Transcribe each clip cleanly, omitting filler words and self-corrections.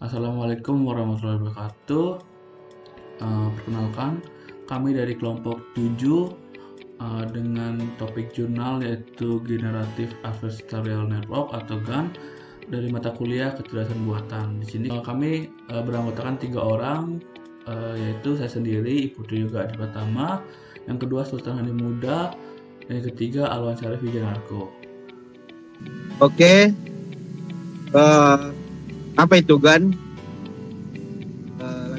Assalamualaikum warahmatullahi wabarakatuh. Perkenalkan, kami dari kelompok 7 dengan topik jurnal yaitu Generative Adversarial Network atau GAN dari mata kuliah kecerdasan buatan. Di sini kami beranggotakan 3 orang, yaitu saya sendiri, Ibu Yoga Adi Pratama, yang kedua Sultan Hani Muda, dan yang ketiga Alwan Syarif Wijanarko. Oke, apa itu GAN?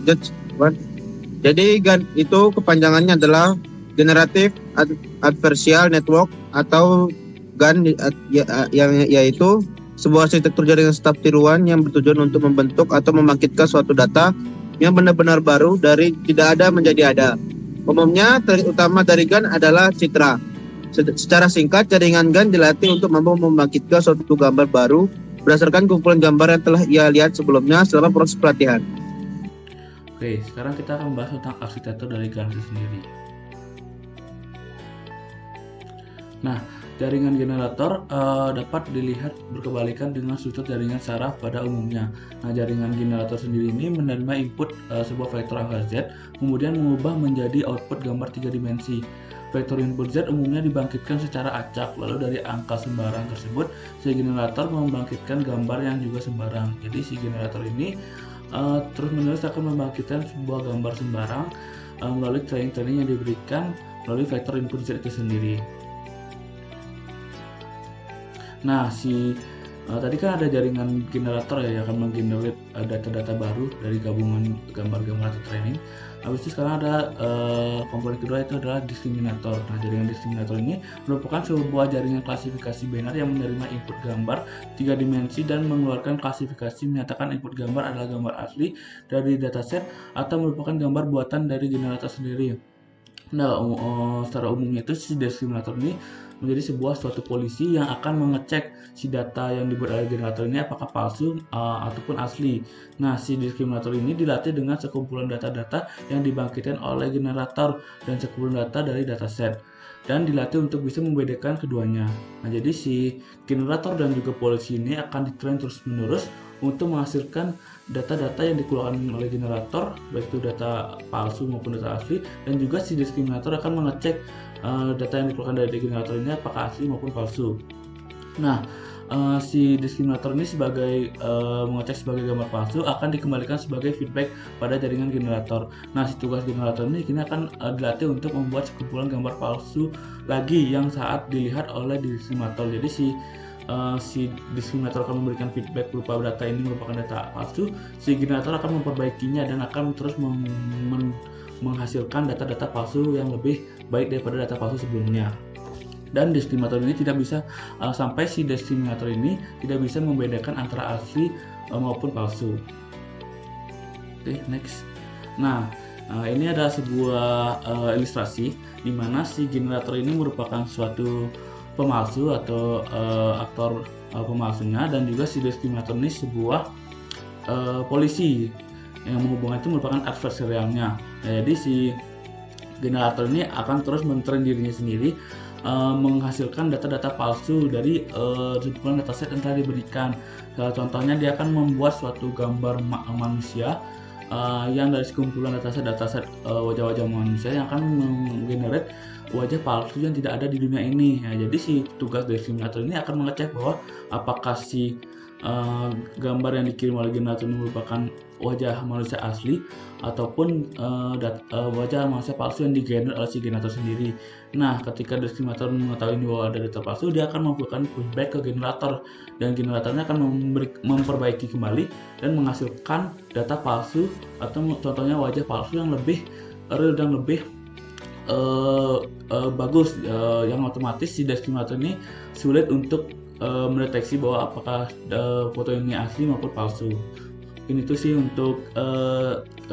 Lanjut, Wan. Jadi GAN itu kepanjangannya adalah Generative Adversarial Network atau GAN yaitu sebuah arsitektur jaringan staf tiruan yang bertujuan untuk membentuk atau membangkitkan suatu data yang benar-benar baru dari tidak ada menjadi ada. Umumnya teori utama dari GAN adalah citra. Secara singkat, jaringan GAN dilatih untuk mampu membangkitkan suatu gambar baru berdasarkan kumpulan gambar yang telah ia lihat sebelumnya selama proses pelatihan. Oke, sekarang kita akan membahas tentang arsitektur dari GAN itu sendiri. Nah, jaringan generator dapat dilihat berkebalikan dengan struktur jaringan saraf pada umumnya. Nah, jaringan generator sendiri ini menerima input sebuah vektor angka Z, kemudian mengubah menjadi output gambar 3 dimensi. Vektor input Z umumnya dibangkitkan secara acak, lalu dari angka sembarang tersebut, si generator membangkitkan gambar yang juga sembarang. Jadi si generator ini terus-menerus akan membangkitkan sebuah gambar sembarang melalui training yang diberikan melalui vektor input Z itu sendiri. Nah, tadi kan ada jaringan generator ya yang akan menggenerate data-data baru dari gabungan gambar-gambar atau training. Habis itu sekarang ada komponen kedua, itu adalah diskriminator. Nah, jaringan diskriminator ini merupakan sebuah jaringan klasifikasi biner yang menerima input gambar 3 dimensi dan mengeluarkan klasifikasi menyatakan input gambar adalah gambar asli dari dataset atau merupakan gambar buatan dari generator sendiri. Nah, secara umumnya itu si diskriminator ini menjadi sebuah suatu polisi yang akan mengecek si data yang dibuat oleh generator ini apakah palsu ataupun asli. Nah, si diskriminator ini dilatih dengan sekumpulan data-data yang dibangkitkan oleh generator dan sekumpulan data dari dataset, dan dilatih untuk bisa membedakan keduanya. Nah, jadi si generator dan juga polisi ini akan ditrain terus-menerus untuk menghasilkan data-data yang dikeluarkan oleh generator, baik itu data palsu maupun data asli, dan juga si diskriminator akan mengecek data yang dikeluarkan dari generator ini apakah asli maupun palsu. Nah, si diskriminator ini sebagai mengecek sebagai gambar palsu akan dikembalikan sebagai feedback pada jaringan generator. Nah, si tugas generator ini akan dilatih untuk membuat sekumpulan gambar palsu lagi yang saat dilihat oleh diskriminator. Jadi si diskriminator akan memberikan feedback berupa data ini merupakan data palsu, si generator akan memperbaikinya dan akan terus menghasilkan data-data palsu yang lebih baik daripada data palsu sebelumnya. Dan diskriminator ini tidak bisa sampai si diskriminator ini tidak bisa membedakan antara asli maupun palsu. Oke, next. Nah, ini adalah sebuah ilustrasi di mana si generator ini merupakan suatu pemalsu atau aktor pemalsunya, dan juga si diskriminator ini sebuah polisi yang menghubungkan itu merupakan adversarialnya. Nah, jadi si generator ini akan terus mentrain dirinya sendiri menghasilkan data-data palsu dari sekumpulan dataset yang telah diberikan. Contohnya dia akan membuat suatu gambar manusia yang dari sekumpulan dataset wajah-wajah manusia yang akan menggenerate wajah palsu yang tidak ada di dunia ini. Nah, jadi si tugas diskriminator ini akan mengecek bahwa apakah si gambar yang dikirim oleh generator ini merupakan wajah manusia asli ataupun wajah manusia palsu yang digenerate oleh si generator sendiri. Nah, ketika diskriminator mengetahui bahwa ada data palsu, dia akan memberikan feedback ke generator, dan generatornya akan memperbaiki kembali dan menghasilkan data palsu atau contohnya wajah palsu yang lebih real dan lebih bagus, yang otomatis si diskriminator ini sulit untuk mendeteksi bahwa apakah foto ini asli maupun palsu. Ini tuh sih untuk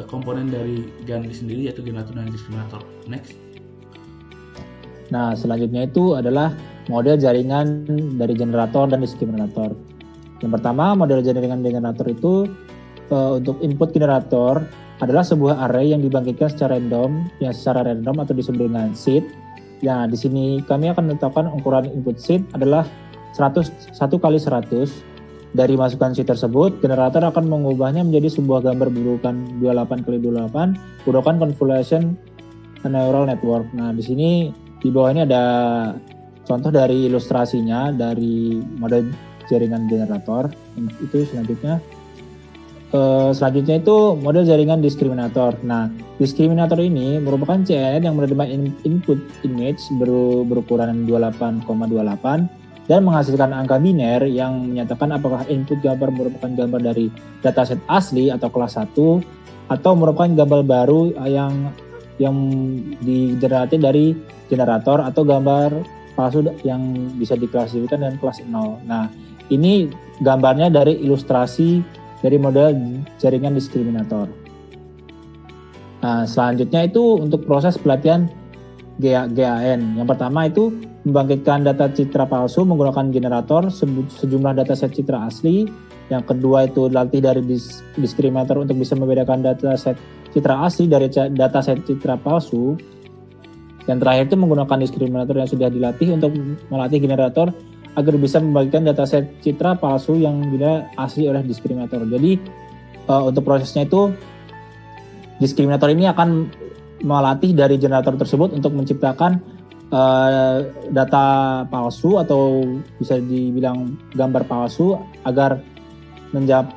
komponen dari GAN sendiri, yaitu generator dan diskriminator. Next. Nah, selanjutnya itu adalah model jaringan dari generator dan diskriminator. Yang pertama, model jaringan generator itu untuk input generator adalah sebuah array yang dibangkitkan secara random atau disebut dengan seed. Ya, di sini kami akan menetapkan ukuran input seed adalah 100 kali 100 dari masukan sheet tersebut, generator akan mengubahnya menjadi sebuah gambar berurutan 28x28 berurutan convolution neural network. Nah, di sini di bawah ini ada contoh dari ilustrasinya dari model jaringan generator. Itu selanjutnya. Selanjutnya itu model jaringan diskriminator. Nah, diskriminator ini merupakan CNN yang menerima input image berukuran 28,28 dan menghasilkan angka biner yang menyatakan apakah input gambar merupakan gambar dari dataset asli atau kelas 1 atau merupakan gambar baru yang digenerasi dari generator atau gambar palsu yang bisa diklasifikasikan dengan kelas 0. Nah, ini gambarnya dari ilustrasi dari model jaringan diskriminator. Nah, selanjutnya itu untuk proses pelatihan GAN. Yang pertama itu membangkitkan data citra palsu menggunakan generator sejumlah dataset citra asli. Yang kedua itu latih dari diskriminator untuk bisa membedakan dataset citra asli dari dataset citra palsu. Yang terakhir itu menggunakan diskriminator yang sudah dilatih untuk melatih generator agar bisa membagikan dataset citra palsu yang bila asli oleh diskriminator. Jadi untuk prosesnya itu diskriminator ini akan melatih dari generator tersebut untuk menciptakan data palsu atau bisa dibilang gambar palsu agar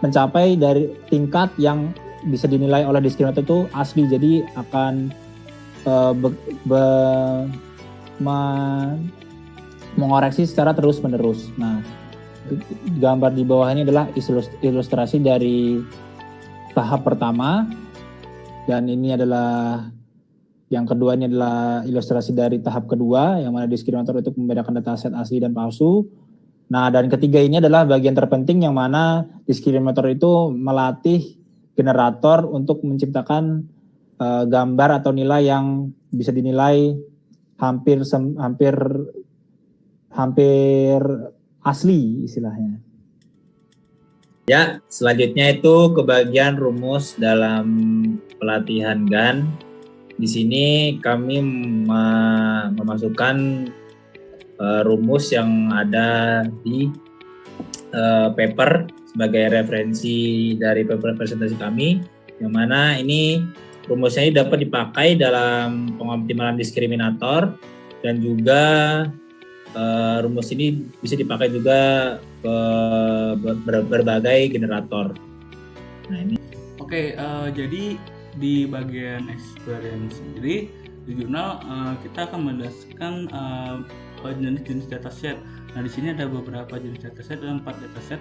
mencapai dari tingkat yang bisa dinilai oleh diskriminator itu asli. Jadi akan mengoreksi secara terus-menerus. Nah, gambar di bawah ini adalah ilustrasi dari tahap pertama, dan ini adalah yang kedua, ini adalah ilustrasi dari tahap kedua, yang mana diskriminator untuk membedakan dataset asli dan palsu. Nah, dan ketiga ini adalah bagian terpenting yang mana diskriminator itu melatih generator untuk menciptakan gambar atau nilai yang bisa dinilai hampir asli istilahnya. Ya, selanjutnya itu ke bagian rumus dalam pelatihan GAN. Di sini kami memasukkan rumus yang ada di paper sebagai referensi dari paper presentasi kami, yang mana ini rumusnya ini dapat dipakai dalam pengoptimalan diskriminator, dan juga rumus ini bisa dipakai juga ke berbagai generator. Nah, ini. Oke, jadi di bagian experience sendiri di jurnal kita akan menjelaskan jenis-jenis dataset. Nah, di sini ada beberapa jenis dataset dan 4 dataset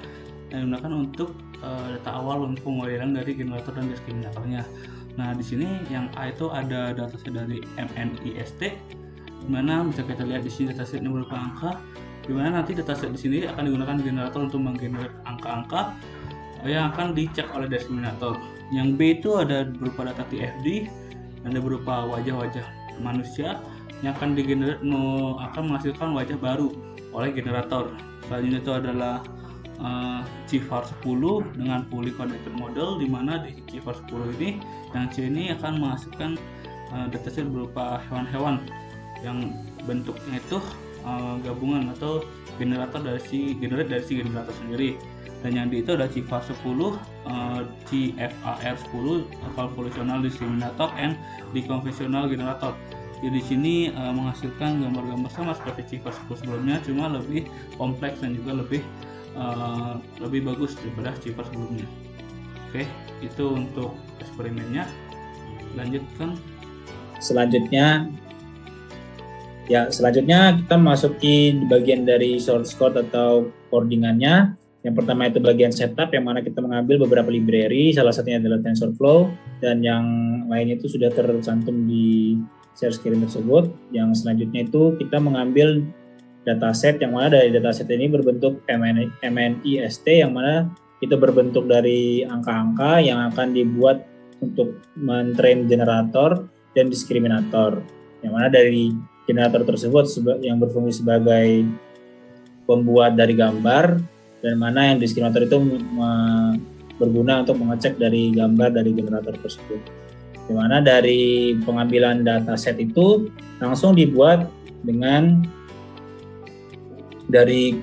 yang digunakan untuk data awal untuk pemodelan dari generator dan diskriminatornya. Nah, di sini yang A itu ada dataset dari MNIST, di mana bisa kita lihat di sini datasetnya berupa angka, di mana nanti dataset di sini akan digunakan generator untuk menggenerate angka-angka yang akan dicek oleh diskriminator. Yang B itu ada berupa data TFD, ada berupa wajah-wajah manusia yang akan digenerate akan menghasilkan wajah baru oleh generator. Selanjutnya itu adalah CIFAR 10 dengan fully connected model, di mana di CIFAR 10 ini yang C ini akan menghasilkan dataset berupa hewan-hewan yang bentuknya itu gabungan atau generator dari si generator sendiri. Dan yang D itu ada CIFAR 10, CFAR 10, Convolutional Discriminator and Deconvolutional Generator. Jadi di sini menghasilkan gambar-gambar sama seperti CIFAR 10 sebelumnya, cuma lebih kompleks dan juga lebih bagus daripada CIFAR sebelumnya. Oke, itu untuk eksperimennya. Lanjutkan. Selanjutnya kita masuki bagian dari source code atau codingannya. Yang pertama itu bagian setup, yang mana kita mengambil beberapa library, salah satunya adalah TensorFlow, dan yang lainnya itu sudah tercantum di share screen tersebut. Yang selanjutnya itu kita mengambil dataset, yang mana dari dataset ini berbentuk MNIST, yang mana itu berbentuk dari angka-angka yang akan dibuat untuk mentrain generator dan diskriminator, yang mana dari generator tersebut yang berfungsi sebagai pembuat dari gambar, dan mana yang diskriminator itu berguna untuk mengecek dari gambar dari generator tersebut. Di mana dari pengambilan dataset itu langsung dibuat dengan dari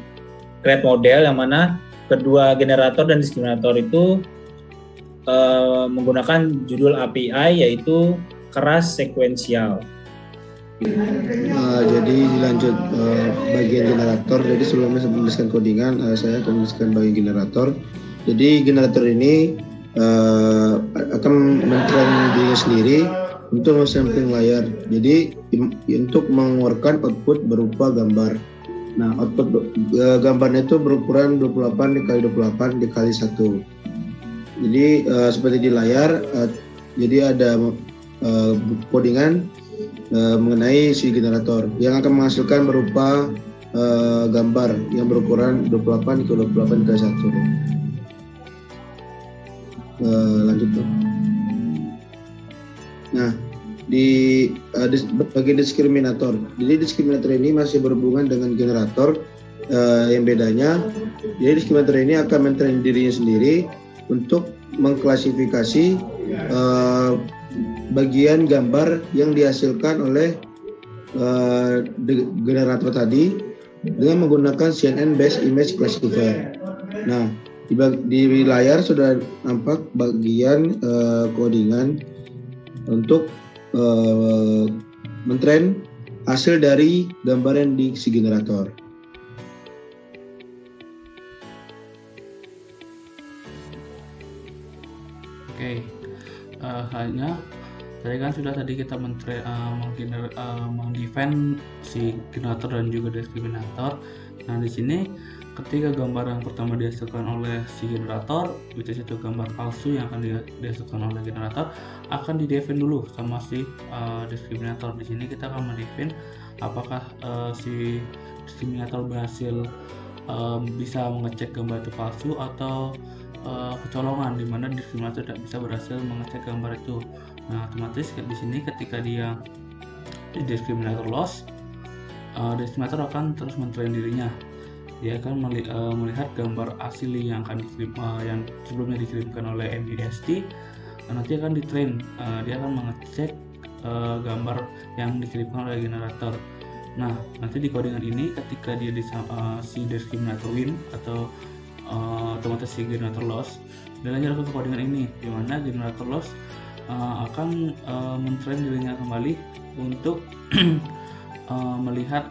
create model, yang mana kedua generator dan diskriminator itu menggunakan judul API yaitu keras sekuensial. Jadi dilanjut bagian generator. Jadi sebelum menuliskan codingan, saya akan menuliskan bagian generator. Jadi generator ini akan men-train dirinya sendiri untuk sampling layar. Jadi untuk mengeluarkan output berupa gambar. Nah, output gambarnya itu berukuran 28 x 28 dikali 1. Jadi seperti di layar, jadi ada codingan mengenai si generator yang akan menghasilkan berupa gambar yang berukuran 28 x 28 dikali 1. Lanjut tuh. Nah, di bagian diskriminator. Jadi diskriminator ini masih berhubungan dengan generator. Yang bedanya, jadi diskriminator ini akan men-train dirinya sendiri untuk mengklasifikasi bagian gambar yang dihasilkan oleh generator tadi dengan menggunakan CNN Based Image Classifier. Nah, di layar sudah nampak bagian codingan untuk men-train hasil dari gambar yang di si generator. Oke, hanya tadi kan sudah kita mendefine si generator dan juga diskriminator. Nah, di sini ketika gambar yang pertama dihasilkan oleh si generator, itu gambar palsu yang akan dihasilkan oleh generator, akan didefine dulu sama si diskriminator. Di sini kita akan mendefine apakah si diskriminator berhasil bisa mengecek gambar itu palsu atau kecolongan, di mana diskriminator tidak bisa berhasil mengecek gambar itu. Nah, otomatis di sini ketika dia di diskriminator loss, diskriminator akan terus men-train dirinya. Dia akan melihat gambar asli yang akan yang sebelumnya dikirimkan oleh MIST, nanti akan di-train. Dia akan mengecek gambar yang dikirimkan oleh generator. Nah, nanti di codingan ini ketika dia si diskriminator win atau otomatis si generator loss, dia lanjut ke codingan ini, di mana generator loss akan men-train dirinya kembali untuk melihat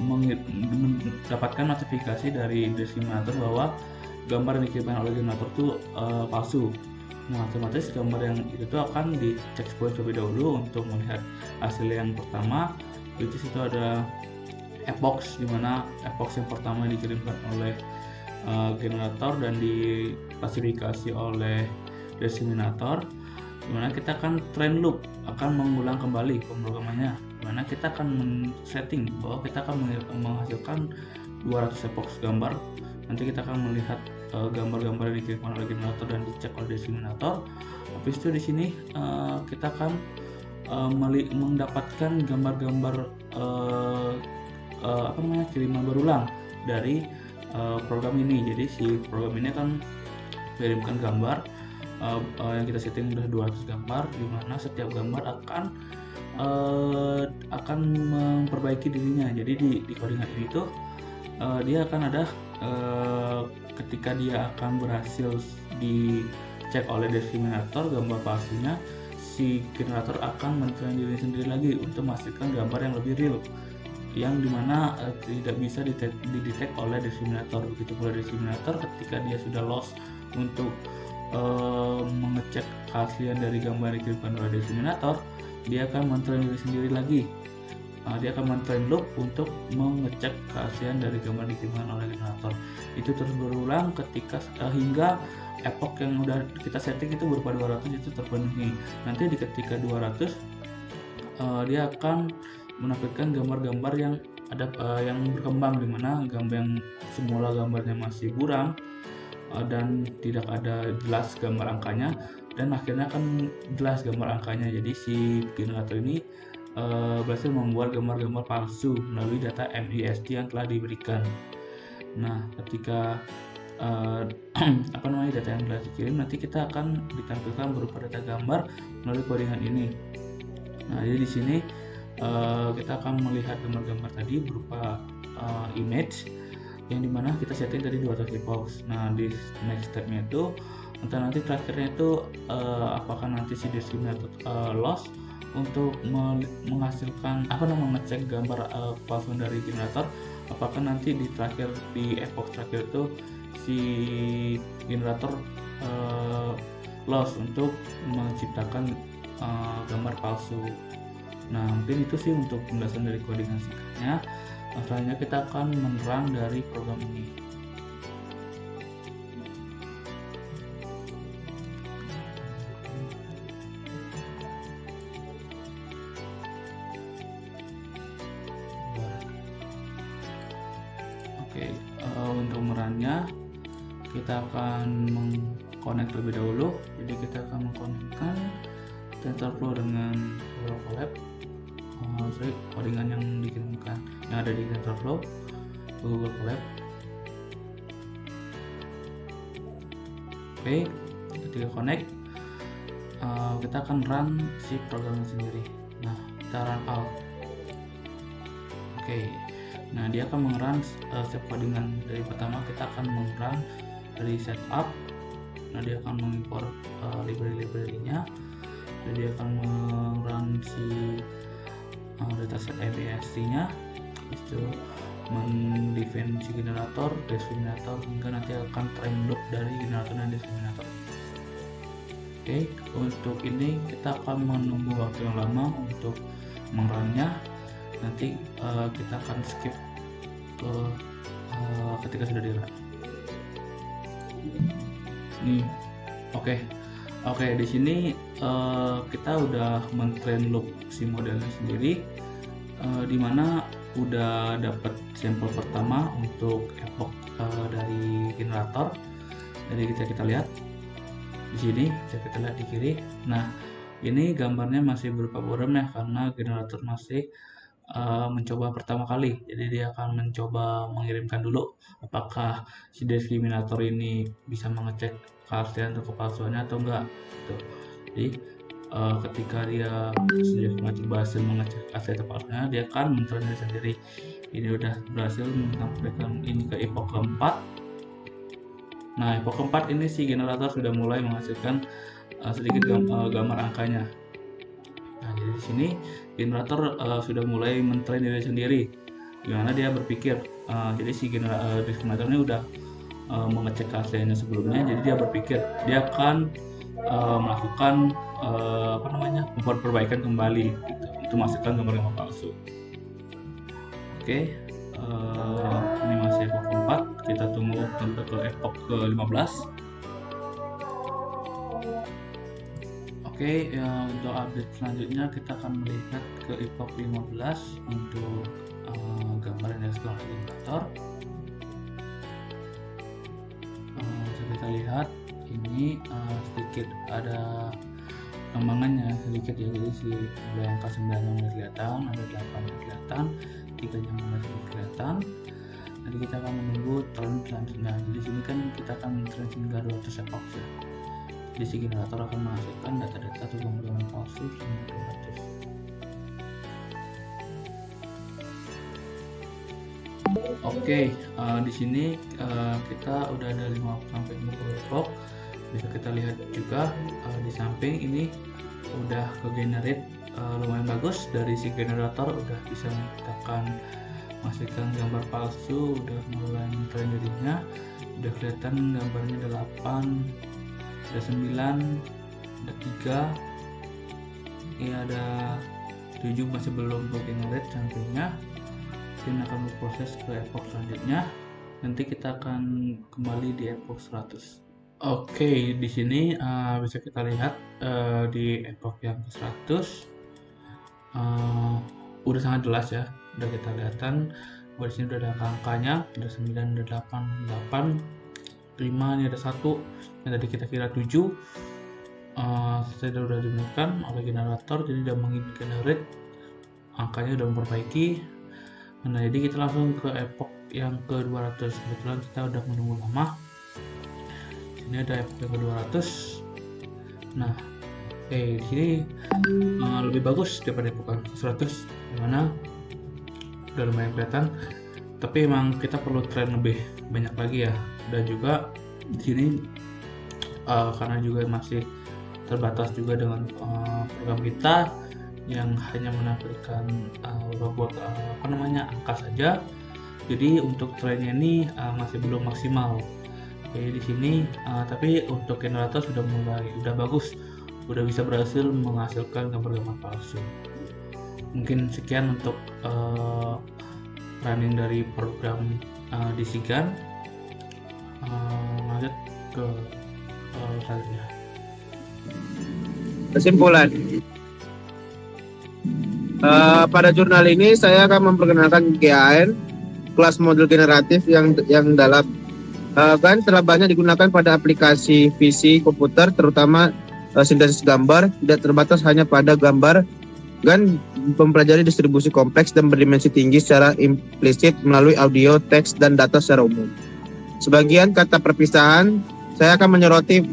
mendapatkan notifikasi dari diskriminator bahwa gambar yang dikirimkan oleh generator itu palsu. Nah, otomatis gambar yang itu akan dicek terlebih dahulu untuk melihat hasil yang pertama, which is itu ada epox, di mana epox yang pertama dikirimkan oleh generator dan diklasifikasi oleh diskriminator, dimana kita akan train loop, akan mengulang kembali pemrogramannya, dimana kita akan men-setting bahwa kita akan menghasilkan 200 epox gambar. Nanti kita akan melihat gambar-gambar yang dikirimkan oleh generator dan dicek oleh diskriminator. Habis itu di sini kita akan mendapatkan gambar-gambar kiriman berulang dari program ini. Jadi si program ini akan kirimkan gambar yang kita setting udah 200 gambar, di mana setiap gambar akan memperbaiki dirinya. Jadi di codingan ini tuh dia akan ada ketika dia akan berhasil dicek oleh diskriminator gambar palsunya, si generator akan men-train diri sendiri lagi untuk memastikan gambar yang lebih real, yang dimana tidak bisa didetek oleh diskriminator. Begitu pula diskriminator ketika dia sudah loss untuk mengecek keaslian dari gambar yang dikirimkan oleh diskriminator, dia akan men-train diri sendiri lagi. Dia akan men-train loop untuk mengecek keaslian dari gambar yang dikirimkan oleh generator. Itu terus berulang ketika hingga epoch yang udah kita setting itu berupa 200 itu terpenuhi. Nanti di ketika 200 dia akan menampilkan gambar-gambar yang ada yang berkembang, di mana gambar yang semula gambarnya masih buram dan tidak ada jelas gambar angkanya, dan akhirnya akan jelas gambar angkanya. Jadi si generator ini berhasil membuat gambar-gambar palsu melalui data MIST yang telah diberikan. Nah, ketika data yang telah dikirim, nanti kita akan ditampilkan berupa data gambar melalui codingan ini. Nah, jadi di sini kita akan melihat gambar-gambar tadi berupa image, yang dimana kita setting tadi 200 epoch. Nah di next stepnya itu nanti terakhirnya itu apakah nanti si discriminator loss untuk menghasilkan ngecek gambar palsu dari generator, apakah nanti di terakhir di epoch terakhir itu si generator loss untuk menciptakan gambar palsu. Nah mungkin itu sih untuk penjelasan dari codingan singkatnya. Selanjutnya kita akan menerang dari program ini. Oke, untuk merannya kita akan mengconnect terlebih dahulu. Jadi kita akan mengkonekkan TensorFlow dengan Google Colab, codingan yang dikirimkan yang ada di TensorFlow ke Google Colab. Oke, ketika connect kita akan run si programnya sendiri. Nah kita run out. Oke, nah dia akan mengerun setiap codingan. Dari pertama kita akan mengerun dari setup. Nah dia akan mengimpor library-nya. Jadi dia akan mengerun si dataset ABSC-nya, itu mendefine si generator, diskriminator, hingga nanti akan train loop dari generator dan diskriminator. Oke, untuk ini kita akan menunggu waktu yang lama untuk mengerunnya. Nanti kita akan skip ke ketika sudah di run. Nih, oke, di sini kita udah men-train loop si modelnya sendiri, dimana udah dapat sampel pertama untuk epoch dari generator. Jadi kita lihat di sini, kita lihat di kiri. Nah, ini gambarnya masih berupa buram ya, karena generator masih mencoba pertama kali. Jadi dia akan mencoba mengirimkan dulu apakah si diskriminator ini bisa mengecek keaslian atau kepalsuannya atau enggak gitu. Jadi ketika dia sudah berhasil mengecek asli atau palsunya, dia akan men-train sendiri. Ini udah berhasil menyampaikan ini ke epoch keempat. Nah epoch keempat ini si generator sudah mulai menghasilkan sedikit gambar angkanya. Nah jadi di sini generator sudah mulai men-train diri sendiri, gimana dia berpikir. Jadi si diskriminator ini udah mengecek keasliannya sebelumnya, jadi dia berpikir dia akan melakukan membuat perbaikan kembali gitu, untuk menghasilkan gambar-gambar palsu. Oke, ini masih epoch keempat, kita tunggu sampai ke epoch ke-15. Oke, untuk update selanjutnya kita akan melihat ke epoch 15 untuk gambar yang dihasilkan oleh generator. Kita lihat ini sedikit ada perkembangannya sedikit ya. Jadi si mulai angka 9 yang mulai kelihatan, ada 8 yang kelihatan, 3 yang mulai kelihatan. Nanti kita akan menunggu tren selanjutnya. Jadi sini kan kita akan tren hingga 200 epoch ya. Jadi si generator akan menghasilkan data-data atau gambar palsu hingga 200. Oke, di sini kita udah ada 5 sampai 50 epoch. Bisa kita lihat juga di samping ini udah ke generate lumayan bagus. Dari si generator udah bisa menciptakan menghasilkan gambar palsu, udah mulai men-train dirinya. Udah kelihatan gambarnya ada 8, ada 9, ada 3, ini ada 7 masih belum ke generate sampingnya. Ini akan berproses ke epoch selanjutnya. Nanti kita akan kembali di epoch 100. Oke, di sini bisa kita lihat di epoch yang ke 100 udah sangat jelas ya. Udah kita lihatkan bahwa di sini udah ada angkanya, ada 9, ada 8, 5, ini ada 1 yang tadi kita kira 7. Sudah diberikan oleh generator, jadi udah menggenerate angkanya, udah memperbaiki. Nah jadi kita langsung ke epoch yang ke 200. Kebetulan kita udah menunggu lama. Ini ada epoch yang ke 200. Nah di sini lebih bagus daripada epoch yang ke 100, dimana udah lumayan kelihatan Tapi emang kita perlu train lebih banyak lagi ya. Dan juga di sini karena juga masih terbatas juga dengan program kita yang hanya menampilkan angka saja. Jadi untuk trainnya ini masih belum maksimal. Jadi di sini tapi untuk generator udah bagus, udah bisa berhasil menghasilkan gambar-gambar palsu. Mungkin sekian untuk running dari program di Sigan. Lanjut ke selanjutnya. Kesimpulan. Pada jurnal ini saya akan memperkenalkan GAN, kelas modul generatif yang dalam GAN telah banyak digunakan pada aplikasi PC komputer, terutama sintesis gambar, tidak terbatas hanya pada gambar. GAN mempelajari distribusi kompleks dan berdimensi tinggi secara implisit melalui audio, teks, dan data secara umum. Sebagian kata perpisahan, saya akan menyoroti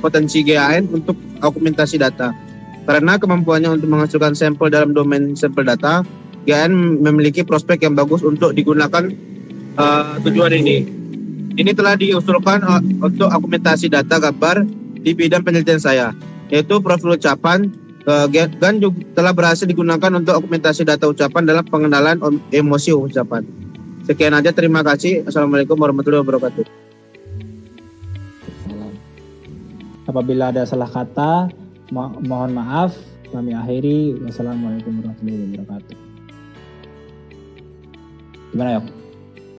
potensi GAN untuk argumentasi data. Karena kemampuannya untuk menghasilkan sampel dalam domain sampel data, GAN memiliki prospek yang bagus untuk digunakan tujuan ini. Ini telah diusulkan untuk argumentasi data gambar di bidang penelitian saya, yaitu profil ucapan. GAN juga telah berhasil digunakan untuk argumentasi data ucapan dalam pengenalan emosi ucapan. Sekian aja, terima kasih. Assalamualaikum warahmatullahi wabarakatuh. Apabila ada salah kata, mohon maaf. Kami akhiri. Wassalamualaikum warahmatullahi wabarakatuh. Gimana, Yok?